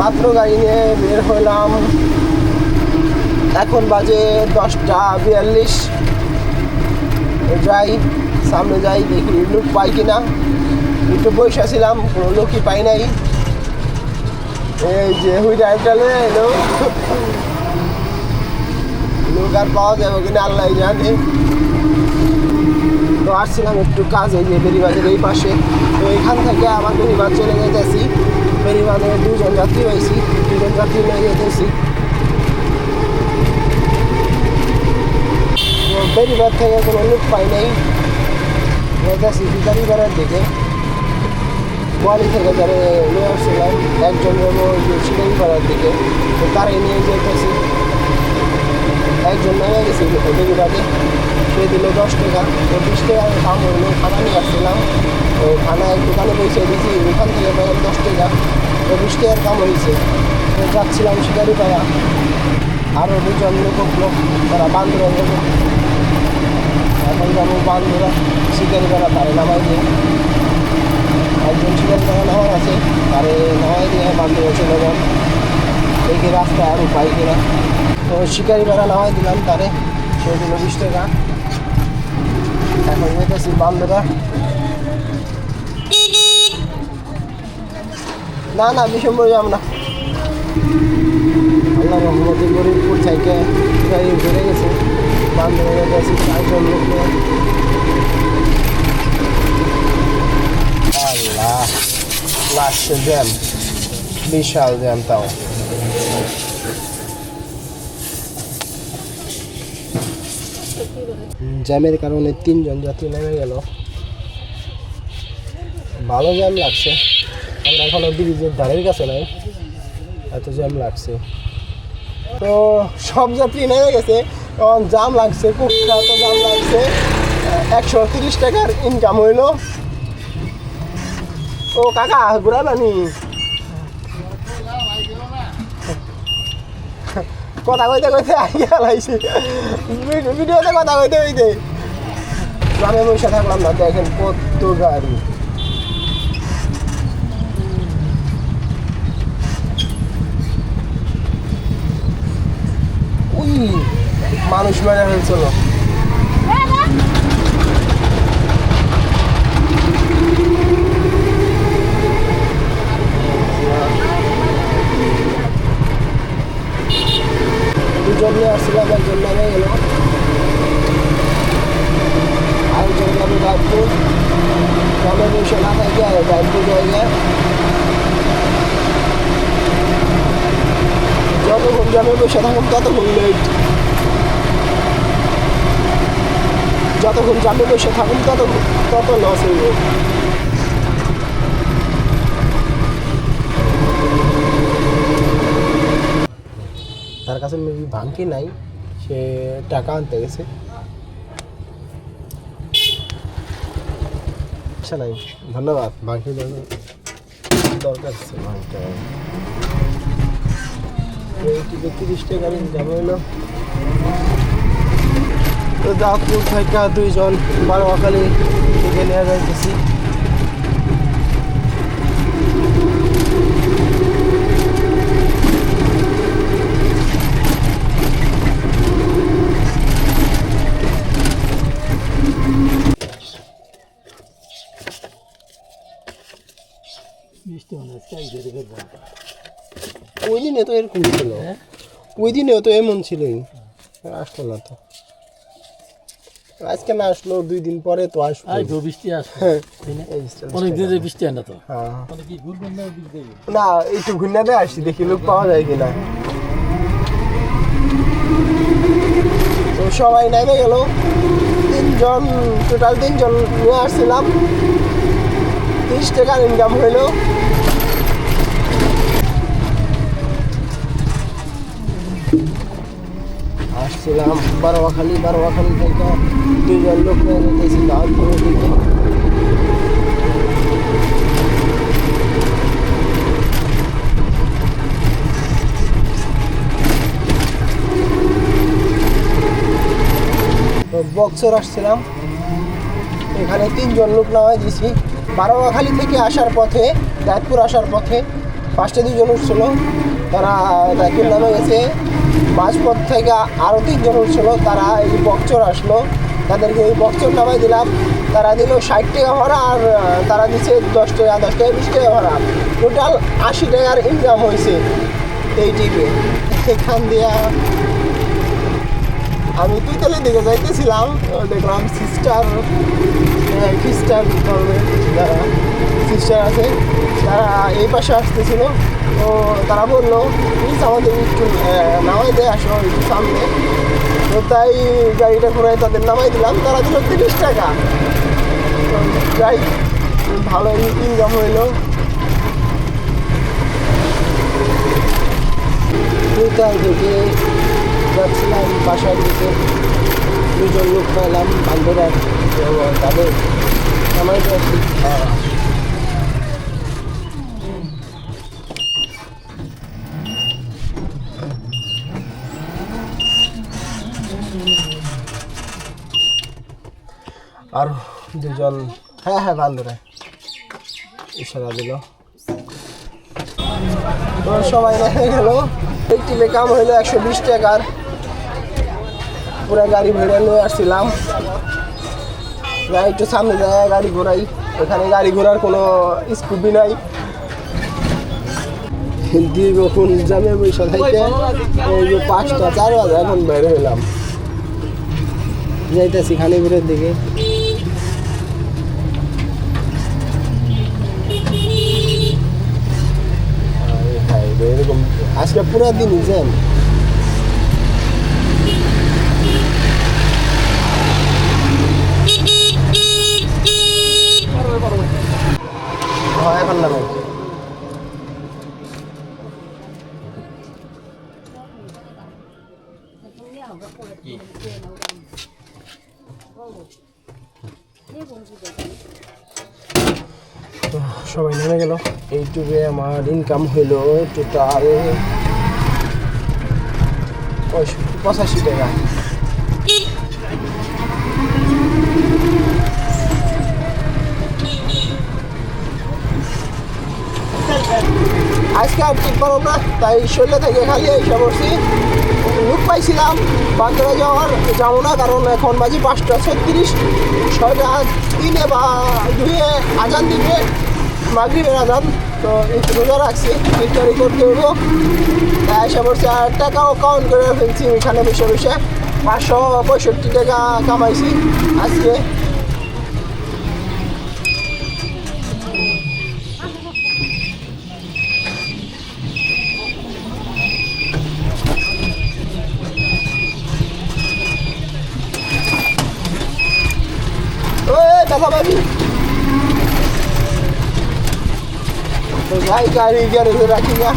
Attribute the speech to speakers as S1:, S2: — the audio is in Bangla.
S1: মাত্র গাড়ি নিয়ে বের হলাম। এখন বাজে 10:42। যাই সামনে যাই, দেখি লোক পাই কিনা। একটু বসেছিলাম, কোনো লোকই পাই নাই। এই যে হুই ড্রাইভটালে এলো, লোক আর পাওয়া যাবে কিনা আল্লাহ জানে। তো আসছিলাম একটু কাজে, যে বেরিবাঁধের এই পাশে। তো এখান থেকে আমার বেরিবাঁধ চলে যেতেছি। বেরিবাঁধে 2 জন যাত্রী হয়েছি, 2 জন যাত্রী নিয়ে যেতেছি। তো বেরিবাঁধ থেকে কোনো লোক পাই নাই, যেতেছি শিকারিপাড়ার দিকে। কোয়ালি থেকে যারা নিয়ে আসছিলাম, একজন যাবো শিকারিপাড়ার দিকে, তো তারাই নিয়ে যেতেছি। একজন নেমে গেছি বেরিবাঁধে, সে দিল 10 টাকা। তো 20 টাকা দাম হইলো। খানা নিয়ে আসছিলাম, তো খানা এক দোকানে পৌঁছে দিয়েছি, ওখান থেকে পেলাম 10 টাকা। তো 20 টাকার কাম হয়েছে। তো যাচ্ছিলাম শিকারিপাড়া। আরও 2 জন লোক উঠলো, তারা বান্দরা যাবো। এখন যাবো বান্দরা, শিকারিপাড়া তারে নামাই দিয়ে। একজন শিকারিপাড়া নামার আছে, তারে নামাই দিয়ে বান্দরা চলে যান। দেখি রাস্তা আর উপায় কিনা। তো শিকারিপাড়া নামাই দিলাম তারে, সে দিল 20 টাকা। এখন যেতেছি বান্দরা। না না, ডিসেম্বরে যাব না। আল্লাহ রহমতে গরিবপুর থেকে গাড়ি ঘুরে গেছে, বান্দরা যেতেছি 4 জন লোক নিয়ে। আল্লাহ, লাস্টে জ্যাম, বিশাল জ্যাম। তাও জ্যামের কারণে 3 জন যাত্রী নেমে গেল। ভালো জ্যাম লাগছে, আমরা এখনো ব্রিজের ধারের কাছে নাই, এত জ্যাম লাগছে। তো সব যাত্রী নেমে গেছে, তখন জ্যাম লাগছে, খুব এত জ্যাম লাগছে। 130 টাকার ইনকাম হইল। ও কাকা ঘুরাবানি কথা কইতে কইতে আইয়া লাইছি, ভিডিওতে কথা কইতে কইতে গ্রামে বসে থাকলাম না। দেখেন কত গাড়ি। ওই মানুষ মেরে হয়েছিল। দুজন নিয়ে আসছিলাম, একজন নামে গেল, আরেকজন যাবে গাইডপুর। গ্রামে বসে না থাকে আর গাইডপুর জায়গায় যতক্ষণ গ্রামে বসে থাকুন ততক্ষণ লেট, যতক্ষণ গ্রামে বসে থাকুন তত লস হইবে। তার কাছে ভাঙকি নাই, সে টাকা আনতে গেছে। আচ্ছা নাই, ধন্যবাদ। ভাঙকি দরকার ছিল, ভাঙতে 30 টাকার ইনকাম হইলো। তো দাপুর থেকে 2 জন বারোয়াখালী থেকে নিয়ে যাইতেছি। ওই দিনে তো এরকম ছিল, ওই দিনেও তো এমন ছিলই, আসলো না তো। আজকে না আসলো, 2 দিন পরে তো আসলো। বৃষ্টি আসবে, অনেক দিন বৃষ্টি হয় না তো। না, একটু ঘুরনাতে আসছি, দেখি লোক পাওয়া যায় কিনা। তো সবাই নেমে গেল, 3 জন, টোটাল 3 জন নিয়ে আসছিলাম। 30 টাকার ইনকাম হইলো। আসছিলাম বারোয়াখালী থেকে 2 জন লোক নিয়ে যেতেছি দাঁতপুরের দিকে। বক্সর আসছিলাম, এখানে 3 জন লোক নামাই দিয়েছি। বারোয়াখালী থেকে আসার পথে, দাঁতপুর আসার পথে ফার্স্টে 2 জন উঠছিল, তারা রাকিব নামে গেছে। মাঝপথ থেকে আরও 3 জন উঠছিল, তারা এই বকচর আসলো, তাদেরকে এই বকচর নামাই দিলাম। তারা দিল 60 টাকা ভাড়া, আর তারা দিচ্ছে 10 টাকা 20 টাকা ভাড়া। টোটাল 80 টাকার ইনকাম হয়েছে এই ট্রিপে। এখান দিয়া আমি তুইতলের দিকে যাইতেছিলাম, দেখলাম খ্রিস্টান ধর্মের যারা সিস্টার আছে তারা এই পাশে আসতেছিল। তো তারা বললো প্লিজ আমাদের একটু নামাই দিয়ে আসো একটু সামনে। তো তাই গাড়িটা ঘুরাই তাদের নামাই দিলাম, তারা দিল 30 টাকা। তো যাই, ভালো ইনকাম হইলো। তুইতাল থেকে যাচ্ছিলাম বাসার দিকে, 2 জন লোক পেলাম বান্ধবরা, তাদের নামাই দিয়ে আসি। আর 2 জন, হ্যাঁ বান্ধবরা ইশারা দিল। তো সবাই নেমে গেল। এই টিপে কাম হইলো 120 টাকার। পুরো গাড়ি ভেড়ে নিয়ে আসছিলাম। একটু সামনে যায় গাড়ি ঘোরাই, এখানে গাড়ি ঘোরার কোনো স্কুপই নাই। দীর্ঘক্ষণ জামে বৈশা থাকতে এই যে 5টা 4 বাজে এখন বের হইলাম, যাইতেছি খানিপুরের দিকে। এরকম আজকে পুরো দিনই জ্যাম। এখন নামে সবাই নেমে গেল। ইউটিউবে আমার ইনকাম হইলো টোটাল 85 টাকা। আজকে আর ঠিক পারো না, তাই শরীরে থেকে খালি এসে পড়ছি। লুক পাইছিলাম বান্দরে যাবো না, কারণ এখন বাজি 5:36, 6:03 বা 2 আজান দিবে, মাগরিবের আজান। তো একটু রোজা রাখছি, ইফতারি করতে হইব। তাই এসে পড়ছি, আর টাকাও কাউন্ট করে ফেলছি এখানে বসে 565 টাকা কামাইছি আজকে। দেখা পাবি তো যাই, গাড়ি গ্যারেজে রাখি না।